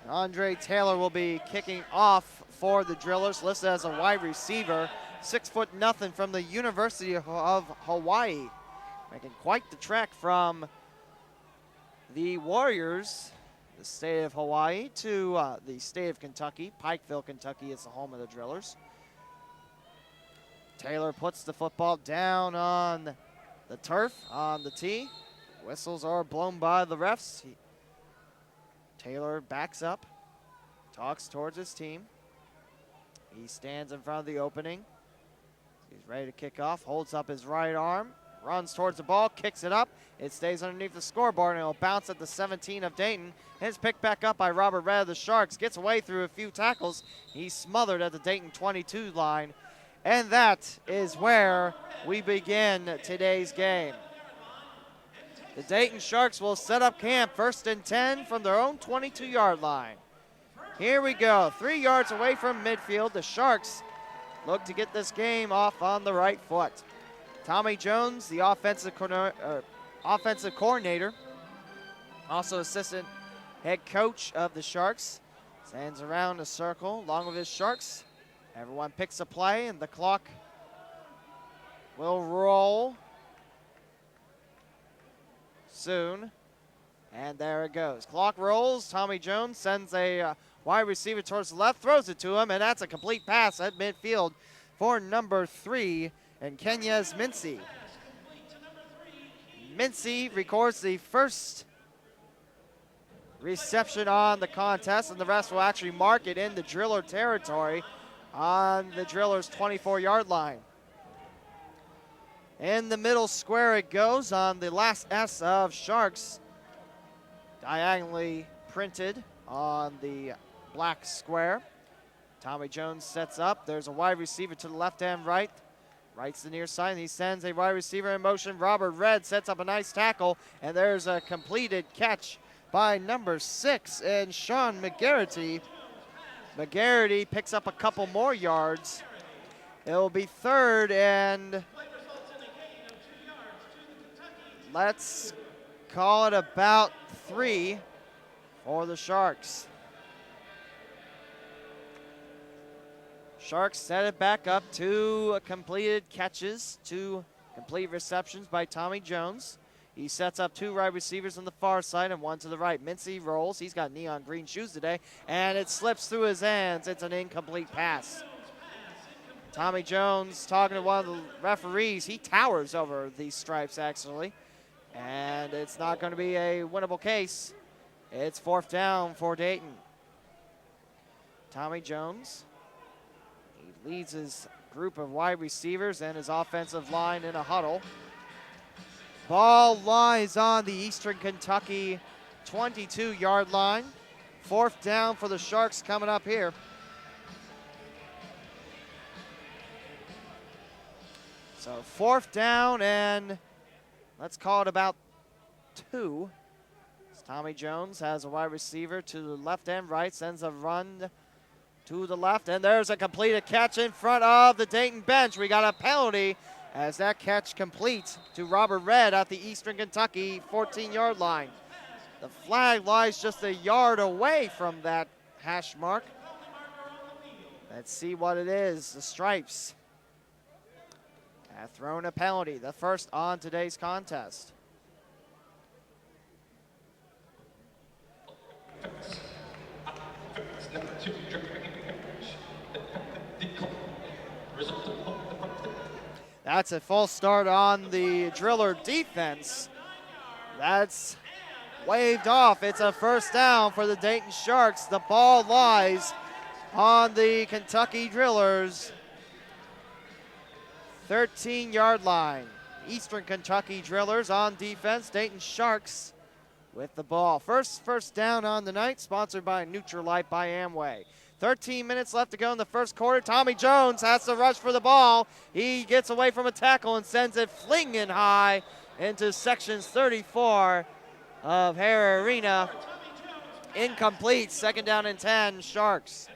Andre Taylor will be kicking off for the Drillers, listed as a wide receiver. 6'0" from the University of Hawaii. Making quite the trek from the Warriors, the state of Hawaii, to the state of Kentucky. Pikeville, Kentucky is the home of the Drillers. Taylor puts the football down on the turf, on the tee. Whistles are blown by the refs. Taylor backs up, talks towards his team. He stands in front of the opening. He's ready to kick off, holds up his right arm, runs towards the ball, kicks it up. It stays underneath the scoreboard, and it'll bounce at the 17 of Dayton. And it's picked back up by Robert Red of the Sharks. Gets away through a few tackles. He's smothered at the Dayton 22 line. And that is where we begin today's game. The Dayton Sharks will set up camp 1st and 10 from their own 22-yard line. Here we go, 3 yards away from midfield. The Sharks look to get this game off on the right foot. Tommy Jones, the offensive coordinator, also assistant head coach of the Sharks, stands around a circle along with his Sharks. Everyone picks a play, and the clock will roll soon. And there it goes. Clock rolls. Tommy Jones sends a wide receiver towards the left, throws it to him, and that's a complete pass at midfield for number 3, and Kenyas Mincy. Mincy records the first reception on the contest, and the rest will actually mark it in the Driller territory on the Drillers' 24-yard line. In the middle square it goes on the last S of Sharks, diagonally printed on the black square. Tommy Jones sets up. There's a wide receiver to the left and right. Right's the near side, and he sends a wide receiver in motion. Robert Red sets up a nice tackle, and there's a completed catch by number 6, and Sean McCarthy. McCarthy picks up a couple more yards. It'll be 3rd and let's call it about 3 for the Sharks. Sharks set it back up. 2 completed catches, 2 complete receptions by Tommy Jones. He sets up 2 wide receivers on the far side and 1 to the right. Mincy rolls. He's got neon green shoes today, and it slips through his hands. It's an incomplete pass. Tommy Jones talking to one of the referees. He towers over these stripes, actually, and it's not going to be a winnable case. It's 4th down for Dayton. Tommy Jones, he leads his group of wide receivers and his offensive line in a huddle. Ball lies on the Eastern Kentucky 22-yard line. 4th down for the Sharks coming up here. So 4th down, and let's call it about 2. Tommy Jones has a wide receiver to the left and right, sends a run to the left, and there's a completed catch in front of the Dayton bench. We got a penalty as that catch complete to Robert Red at the Eastern Kentucky 14-yard line. The flag lies just a yard away from that hash mark. Let's see what it is. The stripes have thrown a penalty, the first on today's contest. That's a false start on the Driller defense. That's waved off. It's a 1st down for the Dayton Sharks. The ball lies on the Kentucky Drillers' 13-yard line. Eastern Kentucky Drillers on defense. Dayton Sharks with the ball. First down on the night, sponsored by Nutrilite by Amway. 13 minutes left to go in the first quarter. Tommy Jones has to rush for the ball. He gets away from a tackle and sends it flinging high into sections 34 of Hare Arena. Incomplete. 2nd down and 10, Sharks.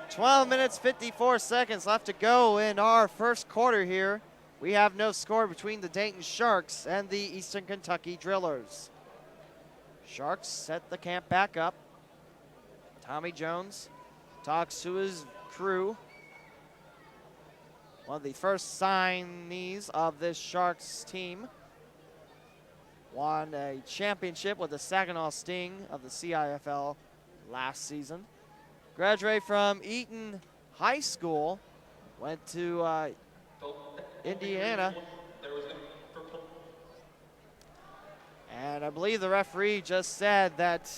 12 minutes, 54 seconds left to go in our first quarter here. We have no score between the Dayton Sharks and the Eastern Kentucky Drillers. Sharks set the camp back up. Tommy Jones talks to his crew. One of the first signees of this Sharks team. Won a championship with the Saginaw Sting of the CIFL last season. Graduated from Eaton High School. Went to Indiana. And I believe the referee just said that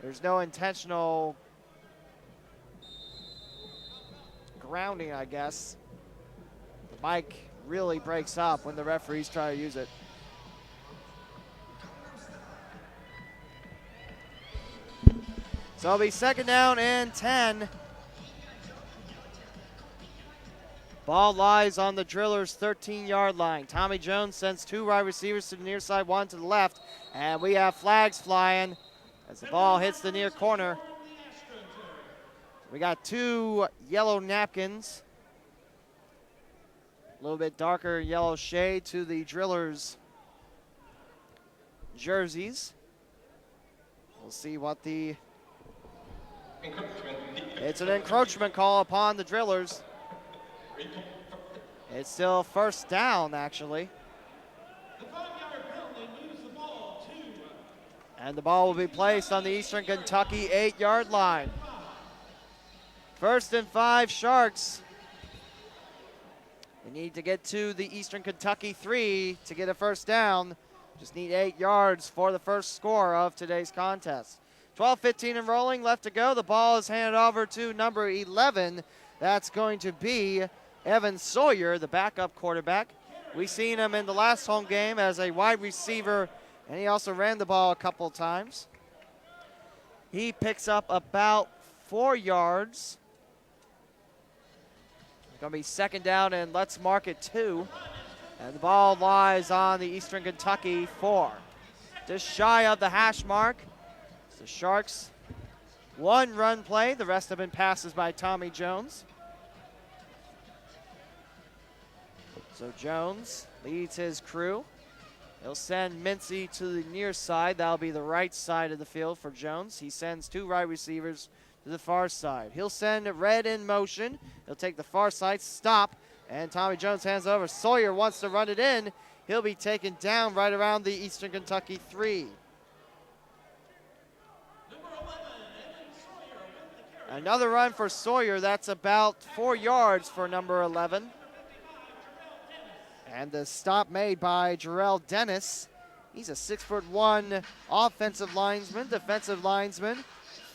there's no intentional grounding, I guess. The mic really breaks up when the referees try to use it. So it'll be second down and 10. Ball lies on the Drillers' 13-yard line. Tommy Jones sends two wide receivers to the near side, one to the left. And we have flags flying as the ball hits the near corner. We got two yellow napkins. A little bit darker yellow shade to the Drillers' jerseys. We'll see what the... It's an encroachment call upon the Drillers. It's still first down, actually. And the ball will be placed on the Eastern Kentucky 8-yard line. 1st and 5 Sharks. They need to get to the Eastern Kentucky 3 to get a first down. Just need 8 yards for the first score of today's contest. 12:15 and rolling, left to go. The ball is handed over to number 11. That's going to be Evan Sawyer, the backup quarterback. We've seen him in the last home game as a wide receiver, and he also ran the ball a couple times. He picks up about 4 yards. It's going to be second down, and let's mark it 2. And the ball lies on the Eastern Kentucky 4. Just shy of the hash mark. The Sharks, one run play. The rest have been passes by Tommy Jones. So Jones leads his crew. He'll send Mincy to the near side. That'll be the right side of the field for Jones. He sends two wide receivers to the far side. He'll send Red in motion. He'll take the far side, stop, and Tommy Jones hands over. Sawyer wants to run it in. He'll be taken down right around the Eastern Kentucky 3. Another run for Sawyer. That's about 4 yards for number 11. And the stop made by Jarrell Dennis. He's a 6'1" offensive linesman, defensive linesman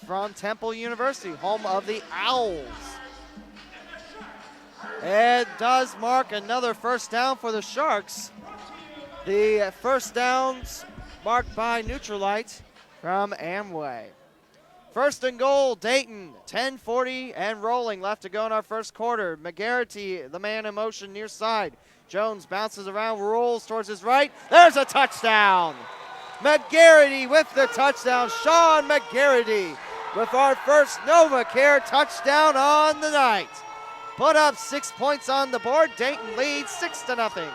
from Temple University, home of the Owls. It does mark another first down for the Sharks. The first downs marked by Neutralite from Amway. First and goal, Dayton, 10:40 and rolling, left to go in our first quarter. McCarthy, the man in motion near side. Jones bounces around, rolls towards his right. There's a touchdown. McCarthy with the touchdown. Sean McCarthy with our first NovaCare touchdown on the night. Put up 6 points on the board. Dayton leads 6-0.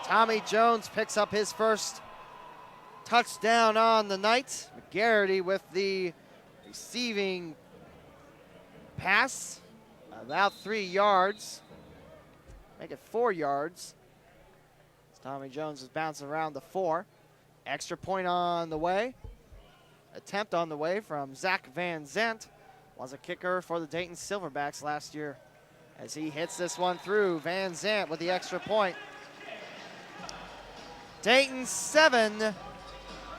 Tommy Jones picks up his first touchdown on the night. McCarthy with the receiving pass, about 3 yards. Make it 4 yards. As Tommy Jones is bouncing around the 4. Extra point on the way. Attempt on the way from Zach Van Zant. Was a kicker for the Dayton Silverbacks last year. As he hits this one through, Van Zant with the extra point. Dayton 7,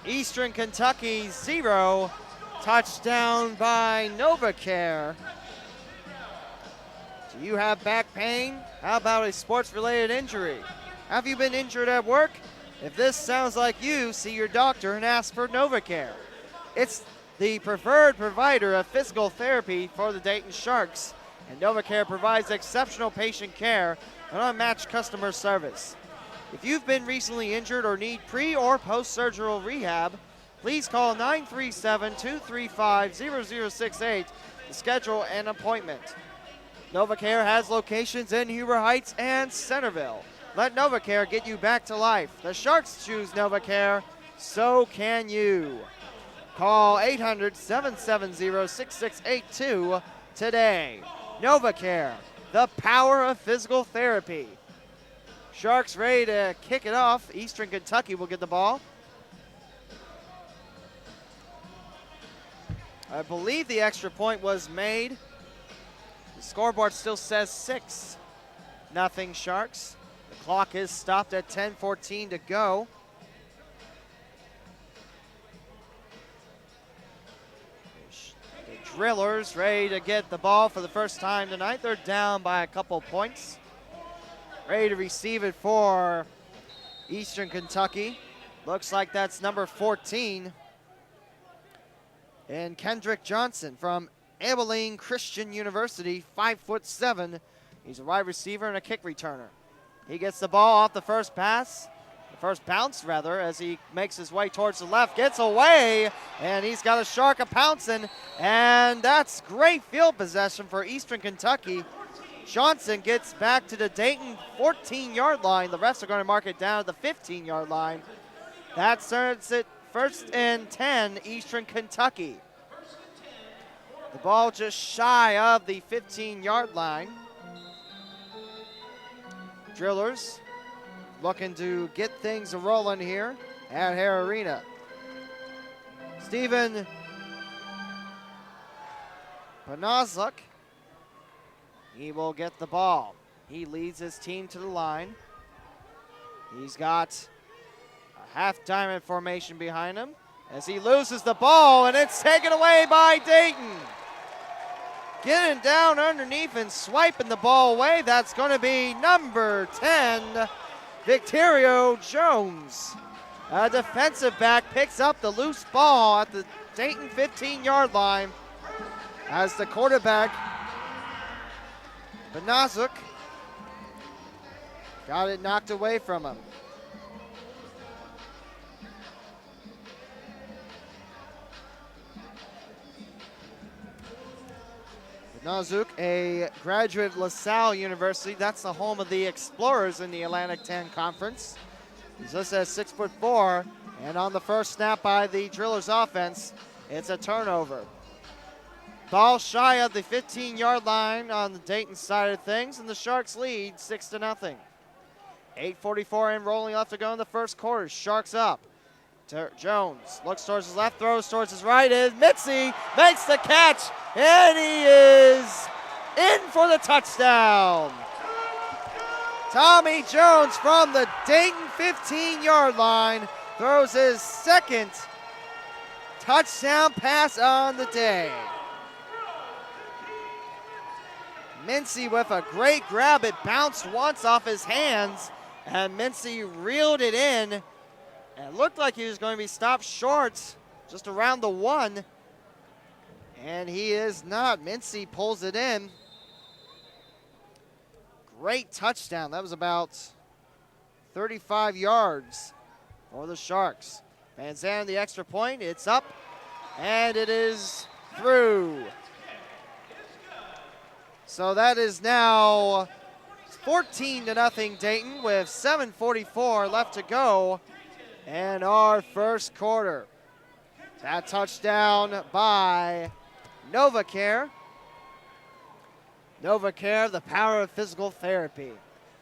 Eastern Kentucky 0. Touchdown by NovaCare. Do you have back pain? How about a sports-related injury? Have you been injured at work? If this sounds like you, see your doctor and ask for NovaCare. It's the preferred provider of physical therapy for the Dayton Sharks, and NovaCare provides exceptional patient care and unmatched customer service. If you've been recently injured or need pre- or post-surgical rehab, please call 937-235-0068 to schedule an appointment. NovaCare has locations in Huber Heights and Centerville. Let NovaCare get you back to life. The Sharks choose NovaCare. So can you. Call 800-770-6682 today. NovaCare, the power of physical therapy. Sharks ready to kick it off. Eastern Kentucky will get the ball. I believe the extra point was made. The scoreboard still says 6-0 Sharks. The clock is stopped at 10:14 to go. The Drillers ready to get the ball for the first time tonight. They're down by a couple points. Ready to receive it for Eastern Kentucky. Looks like that's number 14. And Kendrick Johnson from Abilene Christian University, 5'7". He's a wide receiver and a kick returner. He gets the ball off the first pass, the first bounce rather, as he makes his way towards the left, gets away, and he's got a Shark a-pouncing, and that's great field possession for Eastern Kentucky. Johnson gets back to the Dayton 14-yard line. The refs are going to mark it down at the 15-yard line. That starts it 1st and 10, Eastern Kentucky. The ball just shy of the 15-yard line. Drillers looking to get things rolling here at Hare Arena. Stephen Panazuk, he will get the ball. He leads his team to the line. He's got a half diamond formation behind him as he loses the ball, and it's taken away by Dayton. Getting down underneath and swiping the ball away. That's going to be number 10, Victorio Jones. A defensive back picks up the loose ball at the Dayton 15-yard line as the quarterback, Benazuk, got it knocked away from him. Benazuk, a graduate of LaSalle University. That's the home of the Explorers in the Atlantic 10 Conference. He's listed as 6'4", and on the first snap by the Drillers offense, it's a turnover. Ball shy of the 15-yard line on the Dayton side of things, and the Sharks lead 6-0. 8:44 and rolling left to go in the first quarter. Sharks up. Jones looks towards his left, throws towards his right, and Mitzi makes the catch, and he is in for the touchdown. Tommy Jones from the Dayton 15-yard line throws his second touchdown pass on the day. Mincy with a great grab. It bounced once off his hands, and Mincy reeled it in. And it looked like he was going to be stopped short, just around the 1. And he is not. Mincy pulls it in. Great touchdown. That was about 35 yards for the Sharks. Van Zandt, the extra point. It's up, and it is through. So that is now 14-0 Dayton with 7:44 left to go in our first quarter. That touchdown by NovaCare. NovaCare, the power of physical therapy.